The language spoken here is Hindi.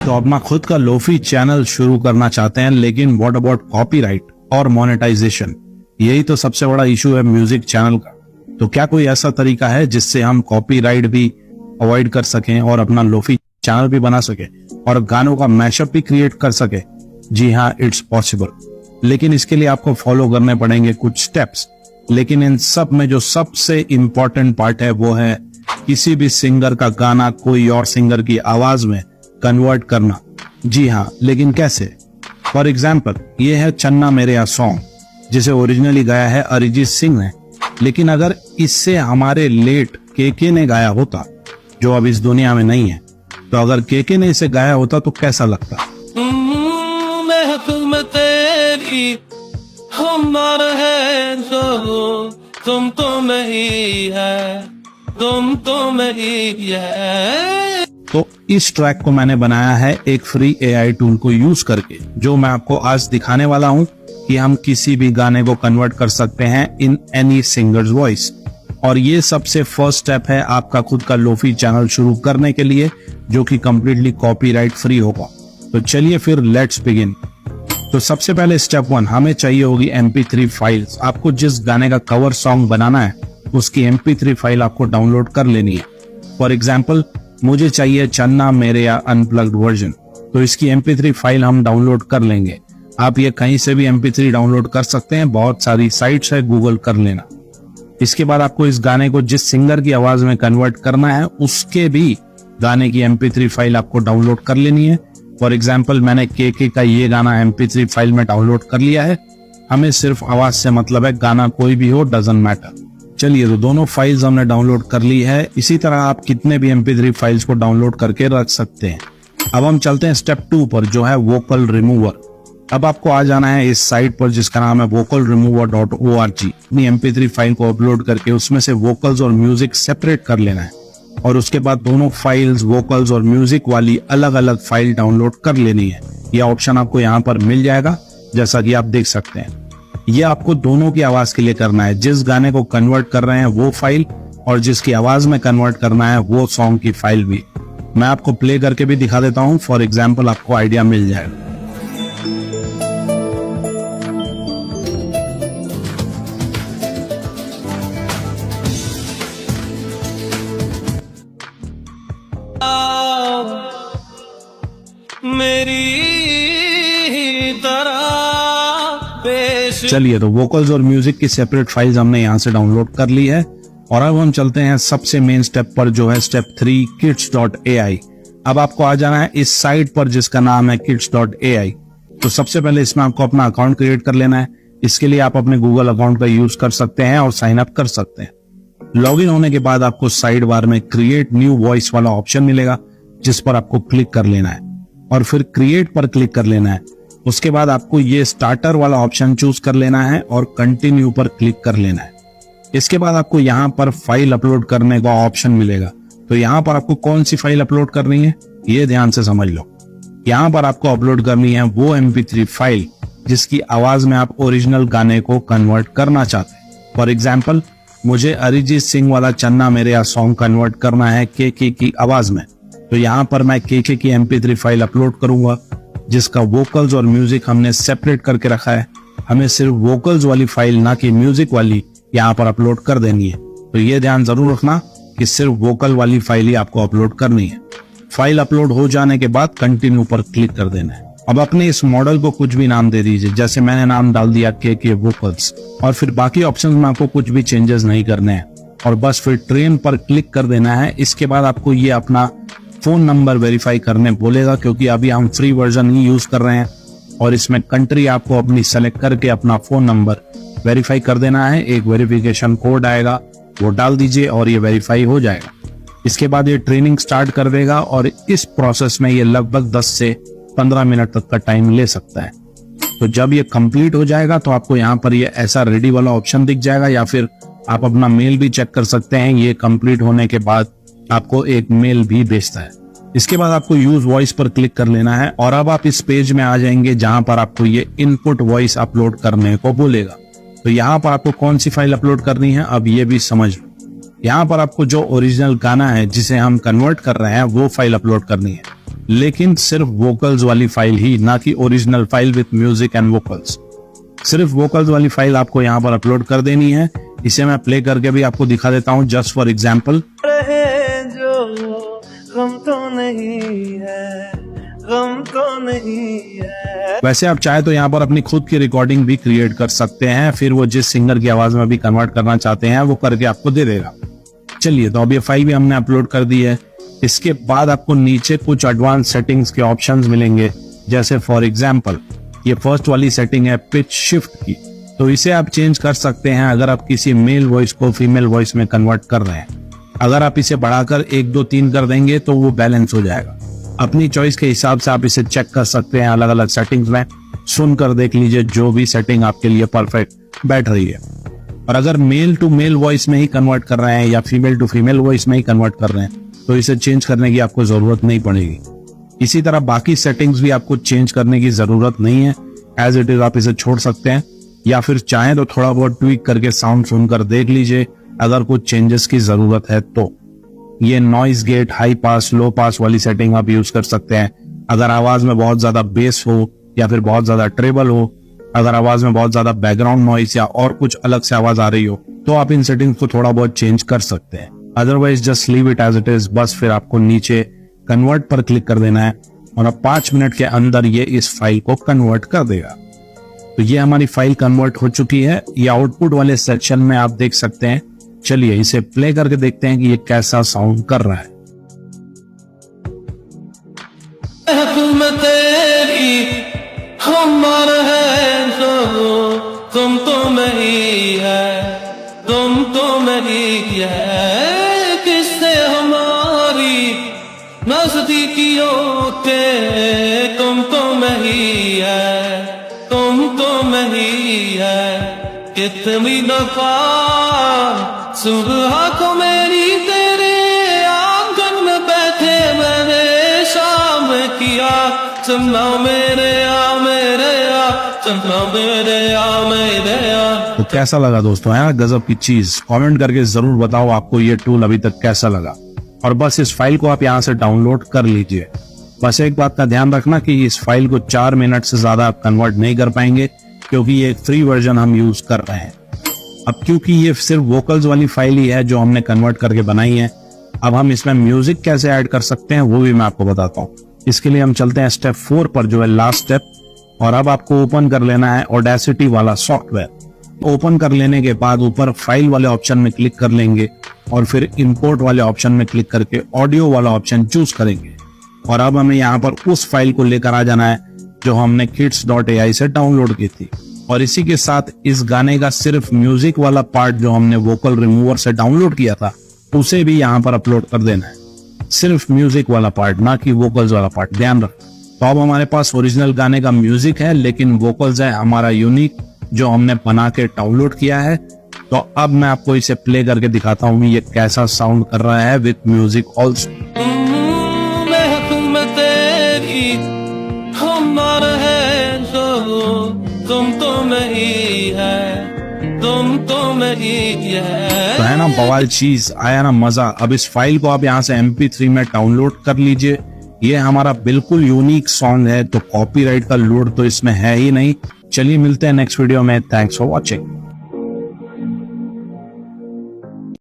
तो अपना खुद का लोफी चैनल शुरू करना चाहते हैं, लेकिन व्हाट अबाउट कॉपीराइट और मोनेटाइजेशन? यही तो सबसे बड़ा इशू है म्यूजिक चैनल का। तो क्या कोई ऐसा तरीका है जिससे हम कॉपीराइट भी अवॉइड कर सकें और अपना लोफी चैनल भी बना सके और गानों का मैशअप भी क्रिएट कर सके? जी हाँ, इट्स पॉसिबल, लेकिन इसके लिए आपको फॉलो करने पड़ेंगे कुछ स्टेप्स। लेकिन इन सब में जो सबसे इम्पोर्टेंट पार्ट है वो है किसी भी सिंगर का गाना कोई और सिंगर की आवाज में कन्वर्ट करना। जी हाँ, लेकिन कैसे? फॉर एग्जाम्पल, ये है चन्ना मेरेया सॉन्ग, जिसे ओरिजिनली गाया है अरिजीत सिंह ने। लेकिन अगर इससे हमारे लेट केके ने गाया होता, जो अब इस दुनिया में नहीं है, तो अगर केके ने इसे गाया होता तो कैसा लगता? महफिल में तेरी हमार है जो तुम तो नहीं है, तुम तो नहीं है। तो इस ट्रैक को मैंने बनाया है एक फ्री एआई टूल को यूज करके, जो मैं आपको आज दिखाने वाला हूं कि हम किसी भी गाने को कन्वर्ट कर सकते हैं इन एनी सिंगर्स वॉइस। और ये सबसे फर्स्ट स्टेप है आपका खुद का लोफी चैनल शुरू करने के लिए, जो कि कम्प्लीटली कॉपीराइट फ्री होगा। तो चलिए फिर लेट्स बिगिन। तो सबसे पहले स्टेप 1, हमें चाहिए होगी MP3 फाइल्स। आपको जिस गाने का कवर सॉन्ग बनाना है उसकी MP3 फाइल आपको डाउनलोड कर लेनी है। फॉर एग्जाम्पल, मुझे चाहिए चन्ना मेरेया अनप्लग्ड वर्जन, तो इसकी MP3 फाइल हम डाउनलोड कर लेंगे। आप ये कहीं से भी MP3 डाउनलोड कर सकते हैं, बहुत सारी साइट्स है, गूगल कर लेना। इसके बाद आपको इस गाने को जिस सिंगर की आवाज में कन्वर्ट करना है उसके भी गाने की MP3 फाइल आपको डाउनलोड कर लेनी है। फॉर एग्जाम्पल, मैंने केके का ये गाना MP3 फाइल में डाउनलोड कर लिया है। हमें सिर्फ आवाज से मतलब है, गाना कोई भी हो, डजंट मैटर। चलिए, तो दोनों फाइल्स हमने डाउनलोड कर ली है। इसी तरह आप कितने भी MP3 फाइल्स को डाउनलोड करके रख सकते हैं। अब हम चलते हैं स्टेप 2 पर, जो है वोकल रिमूवर। अब आपको आ जाना है इस साइट पर जिसका नाम है vocalremover.org। अपनी MP3 फाइल को अपलोड करके उसमें से वोकल्स और म्यूजिक सेपरेट कर लेना है, और उसके बाद दोनों फाइल्स, वोकल्स और म्यूजिक वाली अलग अलग फाइल डाउनलोड कर लेनी है। यह ऑप्शन आपको यहाँ पर मिल जाएगा, जैसा कि आप देख सकते हैं। ये आपको दोनों की आवाज के लिए करना है, जिस गाने को कन्वर्ट कर रहे हैं वो फाइल, और जिसकी आवाज में कन्वर्ट करना है वो सॉन्ग की फाइल भी। मैं आपको प्ले करके भी दिखा देता हूँ, फॉर एग्जाम्पल आपको आइडिया मिल जाएगा। मेरी तरह चलिए, तो वोकल्स और म्यूजिक की सेपरेट फाइल्स हमने यहाँ से डाउनलोड कर ली है। और अब हम चलते हैं सबसे मेन स्टेप पर, जो है स्टेप 3, kids.ai। अब आपको आ जाना है इस साइट पर जिसका नाम है kids.ai। तो सबसे पहले इसमें आपको अपना अकाउंट क्रिएट कर लेना है। इसके लिए आप अपने गूगल अकाउंट का यूज कर सकते हैं और साइन अप कर सकते हैं। लॉगिन होने के बाद आपको साइड बार में क्रिएट न्यू वॉइस वाला ऑप्शन मिलेगा, जिस पर आपको क्लिक कर लेना है और फिर क्रिएट पर क्लिक कर लेना है। उसके बाद आपको ये स्टार्टर वाला ऑप्शन चूज कर लेना है और कंटिन्यू पर क्लिक कर लेना है। इसके बाद आपको यहाँ पर फाइल अपलोड करने का ऑप्शन मिलेगा। तो यहाँ पर आपको कौन सी फाइल अपलोड करनी है ये ध्यान से समझ लो। यहाँ पर आपको अपलोड करनी है वो MP3 फाइल जिसकी आवाज में आप ओरिजिनल गाने को कन्वर्ट करना चाहते हैं। फॉर एग्जाम्पल, मुझे अरिजीत सिंह वाला चन्ना मेरेया सॉन्ग कन्वर्ट करना है केके की आवाज में। तो यहाँ पर मैं केके की MP3 फाइल अपलोड करूंगा, जिसका वोकल्स और म्यूजिक हमने सेपरेट करके रखा है। हमें सिर्फ वोकल्स वाली फाइल, ना कि म्यूजिक वाली, यहाँ पर अपलोड कर देनी है। तो ये ध्यान जरूर रखना कि सिर्फ वोकल वाली फाइल ही आपको अपलोड करनी है। फाइल अपलोड हो जाने के बाद कंटिन्यू पर क्लिक कर देना है। अब अपने इस मॉडल को कुछ भी नाम दे दीजिए, जैसे मैंने नाम डाल दिया केके वोकल्स, और फिर बाकी ऑप्शंस में आपको कुछ भी चेंजेस नहीं करने हैं, और बस फिर ट्रेन पर क्लिक कर देना है। इसके बाद आपको ये अपना फोन नंबर वेरीफाई करने बोलेगा, क्योंकि अभी हम फ्री वर्जन ही यूज कर रहे हैं, और इसमें कंट्री आपको अपनी सेलेक्ट करके अपना फोन नंबर वेरीफाई कर देना है। एक वेरिफिकेशन कोड आएगा, वो डाल दीजिए और ये वेरीफाई हो जाएगा। इसके बाद ये ट्रेनिंग स्टार्ट कर देगा, और इस प्रोसेस में ये लगभग 10 से 15 मिनट तक का टाइम ले सकता है। तो जब ये कंप्लीट हो जाएगा तो आपको यहाँ पर ये ऐसा रेडी वाला ऑप्शन दिख जाएगा, या फिर आप अपना मेल भी चेक कर सकते हैं। ये कंप्लीट होने के बाद आपको एक मेल भी भेजता है। इसके बाद आपको यूज वॉइस पर क्लिक कर लेना है, और अब आप इस पेज में आ जाएंगे जहां पर आपको ये इनपुट वॉइस अपलोड करने को बोलेगा। तो यहाँ पर आपको कौन सी फाइल अपलोड करनी है अब ये भी समझ लो। यहाँ पर आपको जो ओरिजिनल गाना है जिसे हम कन्वर्ट कर रहे हैं वो फाइल अपलोड करनी है। लेकिन सिर्फ वोकल्स वाली फाइल ही, ना कि original file with music and vocals. सिर्फ वोकल्स वाली फाइल आपको यहाँ पर अपलोड कर देनी है। इसे मैं प्ले करके भी आपको दिखा देता हूँ जस्ट फॉर एग्जाम्पल। रहे जो गम तो नहीं है, गम तो नहीं है। वैसे आप चाहे तो यहाँ पर अपनी खुद की रिकॉर्डिंग भी क्रिएट कर सकते हैं, फिर वो जिस सिंगर की आवाज में भी कन्वर्ट करना चाहते हैं वो करके आपको दे देगा। चलिए, तो अब ये फाइल भी हमने अपलोड कर दी है। इसके बाद आपको नीचे कुछ एडवांस सेटिंग्स के ऑप्शंस मिलेंगे, जैसे फॉर एग्जांपल ये फर्स्ट वाली सेटिंग है पिच शिफ्ट की, तो इसे आप चेंज कर सकते हैं अगर आप किसी मेल वॉइस को फीमेल वॉइस में कन्वर्ट कर रहे हैं। अगर आप इसे बढ़ाकर 1, 2, 3 कर देंगे तो वो बैलेंस हो जाएगा। अपनी चॉइस के हिसाब से आप इसे चेक कर सकते हैं अलग अलग सेटिंग्स में, सुनकर देख लीजिए जो भी सेटिंग आपके लिए परफेक्ट बैठ रही है। और अगर मेल टू मेल वॉइस में ही कन्वर्ट कर रहे हैं या फीमेल टू फीमेल वॉइस में ही कन्वर्ट कर रहे हैं तो इसे चेंज करने की आपको जरूरत नहीं पड़ेगी। इसी तरह बाकी सेटिंग्स भी आपको चेंज करने की जरूरत नहीं है, एज इट इज आप इसे छोड़ सकते हैं, या फिर चाहें तो थोड़ा बहुत ट्वीक करके साउंड सुनकर देख लीजिए अगर कुछ चेंजेस की जरूरत है तो। ये नॉइज गेट, हाई पास, लो पास वाली सेटिंग आप यूज कर सकते हैं। अगर आवाज में बहुत ज्यादा बेस हो या फिर बहुत ज्यादा ट्रेबल हो, अगर आवाज में बहुत ज्यादा बैकग्राउंड नॉइस या और कुछ अलग से आवाज आ रही हो तो आप इन सेटिंग्स को थोड़ा बहुत चेंज कर सकते हैं। Otherwise just leave it as it is. बस फिर आपको नीचे कन्वर्ट पर क्लिक कर देना है और अब 5 मिनट के अंदर ये इस फाइल को कन्वर्ट कर देगा। तो ये हमारी फाइल कन्वर्ट हो चुकी है। ये आउटपुट वाले सेक्शन में आप देख सकते हैं। चलिए इसे प्ले करके देखते हैं कि ये कैसा साउंड कर रहा है। तेरी हमार है जो तुम तो नहीं है, तुम तो नहीं है। किससे हमारी नजदीकियों के तुम तो नहीं है, तुम तो नहीं है। कितनी दफा सुबह को मेरी तेरे आंगन में बैठे मैंने शाम किया, चन्ना मेरे आ मेरे आ, चन्ना मेरे आ मेरे आ। तो कैसा लगा दोस्तों, है ना गजब की चीज। कमेंट करके जरूर बताओ आपको ये टूल अभी तक कैसा लगा। और बस इस फाइल को आप यहाँ से डाउनलोड कर लीजिए। बस एक बात का ध्यान रखना कि इस फाइल को 4 मिनट से ज्यादा आप कन्वर्ट नहीं कर पाएंगे, क्योंकि ये एक फ्री वर्जन हम यूज कर रहे हैं। अब क्योंकि ये सिर्फ वोकल्स वाली फाइल ही है जो हमने कन्वर्ट करके बनाई है, अब हम इसमें म्यूजिक कैसे ऐड कर सकते हैं वो भी मैं आपको बताता हूँ। इसके लिए हम चलते हैं स्टेप 4 पर, जो है लास्ट स्टेप। और अब आपको ओपन कर लेना है ऑडेसिटी वाला सॉफ्टवेयर। ओपन कर लेने के बाद ऊपर फाइल वाले ऑप्शन में क्लिक कर लेंगे और फिर इंपोर्ट वाले ऑप्शन में क्लिक करके ऑडियो वाला ऑप्शन चूज करेंगे। और अब हमें यहाँ पर उस फाइल को लेकर आ जाना है जो हमने kids.ai से डाउनलोड की थी। और इसी के साथ इस गाने का सिर्फ म्यूजिक वाला पार्ट जो हमने वोकल रिमूवर से डाउनलोड किया था उसे भी यहाँ पर अपलोड कर देना है। सिर्फ म्यूजिक वाला पार्ट, ना कि वोकल्स वाला पार्ट, ध्यान रख। तो अब हमारे पास ओरिजिनल गाने का म्यूजिक है लेकिन वोकल्स है हमारा यूनिक जो हमने बना के डाउनलोड किया है। तो अब मैं आपको इसे प्ले करके दिखाता हूँ ये कैसा साउंड कर रहा है विथ म्यूजिक ऑल्सो। तुम तो नहीं है, तुम तो नहीं है। तो है ना बवाल चीज, आया ना मजा। अब इस फाइल को आप यहाँ से MP3 में डाउनलोड कर लीजिए। ये हमारा बिल्कुल यूनिक सॉन्ग है, तो कॉपीराइट का लोड तो इसमें है ही नहीं। चलिए मिलते हैं नेक्स्ट वीडियो में। Thanks for watching.